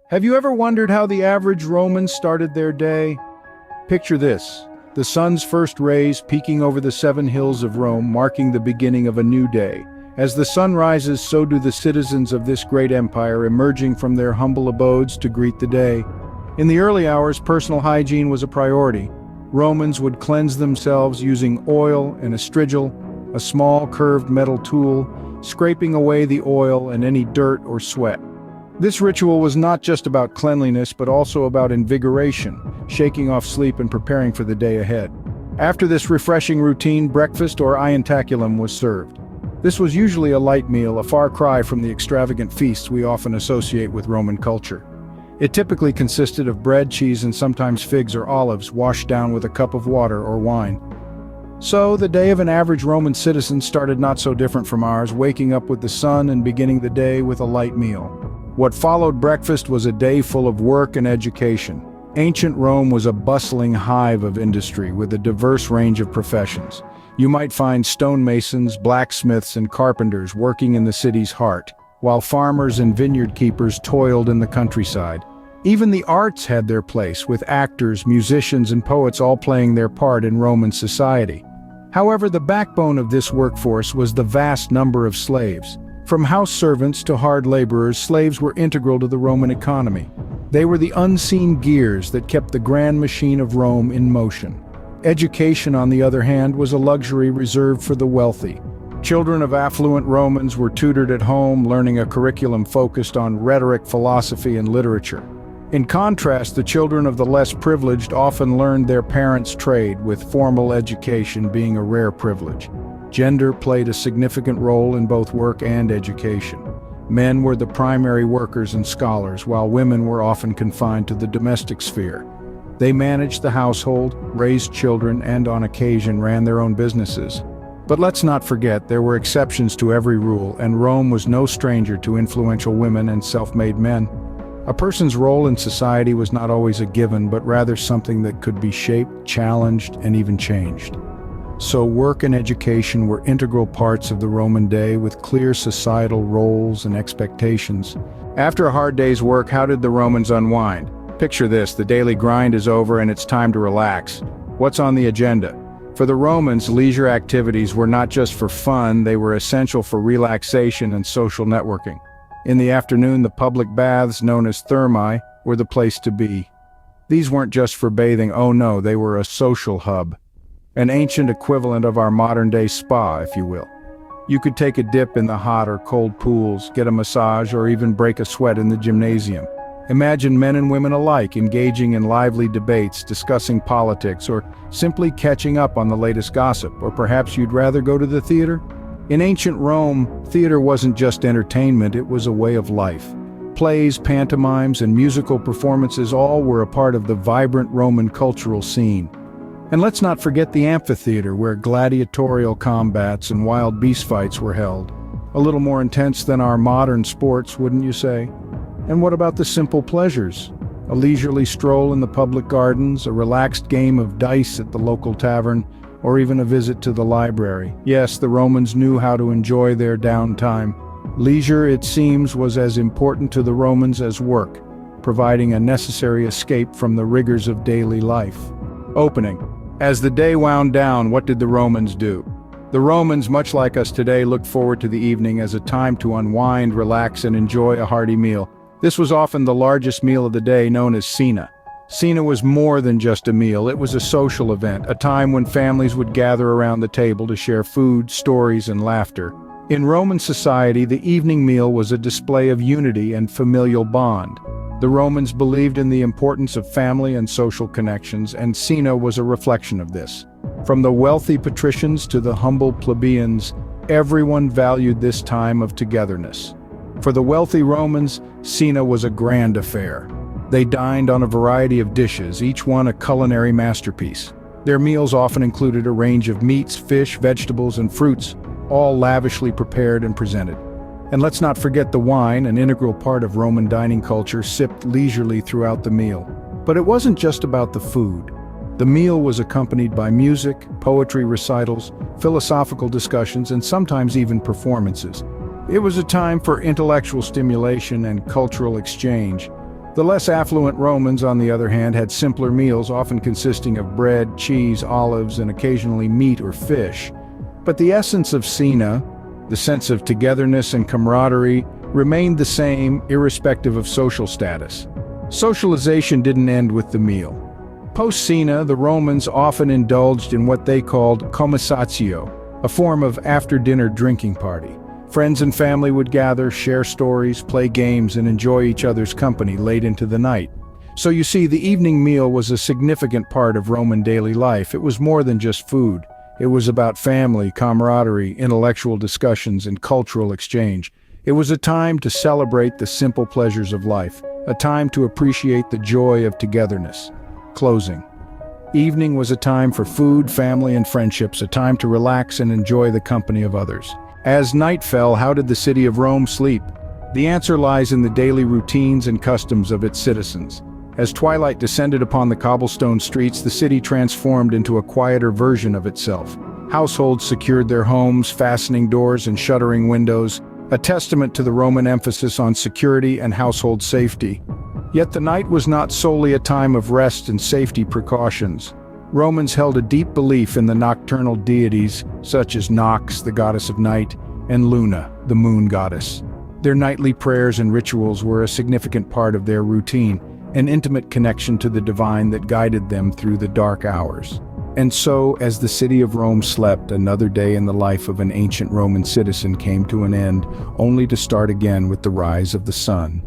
Have you ever wondered how the average Roman started their day? Picture this: the sun's first rays peeking over the 7 hills of Rome, marking the beginning of a new day. As the sun rises, so do the citizens of this great empire, emerging from their humble abodes to greet the day. In the early hours, personal hygiene was a priority. Romans would cleanse themselves using oil and a strigil, a small curved metal tool, scraping away the oil and any dirt or sweat. This ritual was not just about cleanliness, but also about invigoration, shaking off sleep and preparing for the day ahead. After this refreshing routine, breakfast or ientaculum was served. This was usually a light meal, a far cry from the extravagant feasts we often associate with Roman culture. It typically consisted of bread, cheese, and sometimes figs or olives, washed down with a cup of water or wine. So, the day of an average Roman citizen started not so different from ours, waking up with the sun and beginning the day with a light meal. What followed breakfast was a day full of work and education. Ancient Rome was a bustling hive of industry with a diverse range of professions. You might find stonemasons, blacksmiths, and carpenters working in the city's heart, while farmers and vineyard keepers toiled in the countryside. Even the arts had their place, with actors, musicians, and poets all playing their part in Roman society. However, the backbone of this workforce was the vast number of slaves. From house servants to hard laborers, slaves were integral to the Roman economy. They were the unseen gears that kept the grand machine of Rome in motion. Education, on the other hand, was a luxury reserved for the wealthy. Children of affluent Romans were tutored at home, learning a curriculum focused on rhetoric, philosophy, and literature. In contrast, the children of the less privileged often learned their parents' trade, with formal education being a rare privilege. Gender played a significant role in both work and education. Men were the primary workers and scholars, while women were often confined to the domestic sphere. They managed the household, raised children, and on occasion ran their own businesses. But let's not forget, there were exceptions to every rule, and Rome was no stranger to influential women and self-made men. A person's role in society was not always a given, but rather something that could be shaped, challenged, and even changed. So work and education were integral parts of the Roman day, with clear societal roles and expectations. After a hard day's work, how did the Romans unwind? Picture this: the daily grind is over and it's time to relax. What's on the agenda? For the Romans, leisure activities were not just for fun, they were essential for relaxation and social networking. In the afternoon, the public baths, known as thermae, were the place to be. These weren't just for bathing, oh no, they were a social hub. An ancient equivalent of our modern-day spa, if you will. You could take a dip in the hot or cold pools, get a massage, or even break a sweat in the gymnasium. Imagine men and women alike engaging in lively debates, discussing politics, or simply catching up on the latest gossip. Or perhaps you'd rather go to the theater? In ancient Rome, theater wasn't just entertainment, it was a way of life. Plays, pantomimes, and musical performances all were a part of the vibrant Roman cultural scene. And let's not forget the amphitheater, where gladiatorial combats and wild beast fights were held. A little more intense than our modern sports, wouldn't you say? And what about the simple pleasures? A leisurely stroll in the public gardens, a relaxed game of dice at the local tavern, or even a visit to the library. Yes, the Romans knew how to enjoy their downtime. Leisure, it seems, was as important to the Romans as work, providing a necessary escape from the rigors of daily life. Opening. As the day wound down, what did the Romans do? The Romans, much like us today, looked forward to the evening as a time to unwind, relax, and enjoy a hearty meal. This was often the largest meal of the day, known as cena. Cena was more than just a meal, it was a social event, a time when families would gather around the table to share food, stories, and laughter. In Roman society, the evening meal was a display of unity and familial bond. The Romans believed in the importance of family and social connections, and cena was a reflection of this. From the wealthy patricians to the humble plebeians, everyone valued this time of togetherness. For the wealthy Romans, cena was a grand affair. They dined on a variety of dishes, each one a culinary masterpiece. Their meals often included a range of meats, fish, vegetables, and fruits, all lavishly prepared and presented. And let's not forget the wine, an integral part of Roman dining culture, sipped leisurely throughout the meal. But it wasn't just about the food. The meal was accompanied by music, poetry recitals, philosophical discussions, and sometimes even performances. It was a time for intellectual stimulation and cultural exchange. The less affluent Romans, on the other hand, had simpler meals, often consisting of bread, cheese, olives, and occasionally meat or fish. But the essence of cena, the sense of togetherness and camaraderie, remained the same, irrespective of social status. Socialization didn't end with the meal. Post-cena, the Romans often indulged in what they called conversatio, a form of after-dinner drinking party. Friends and family would gather, share stories, play games, and enjoy each other's company late into the night. So you see, the evening meal was a significant part of Roman daily life. It was more than just food. It was about family, camaraderie, intellectual discussions, and cultural exchange. It was a time to celebrate the simple pleasures of life, a time to appreciate the joy of togetherness. Closing. Evening was a time for food, family, and friendships, a time to relax and enjoy the company of others. As night fell, how did the city of Rome sleep? The answer lies in the daily routines and customs of its citizens. As twilight descended upon the cobblestone streets, the city transformed into a quieter version of itself. Households secured their homes, fastening doors and shuttering windows, a testament to the Roman emphasis on security and household safety. Yet the night was not solely a time of rest and safety precautions. Romans held a deep belief in the nocturnal deities, such as Nox, the goddess of night, and Luna, the moon goddess. Their nightly prayers and rituals were a significant part of their routine, an intimate connection to the divine that guided them through the dark hours. And so, as the city of Rome slept, another day in the life of an ancient Roman citizen came to an end, only to start again with the rise of the sun.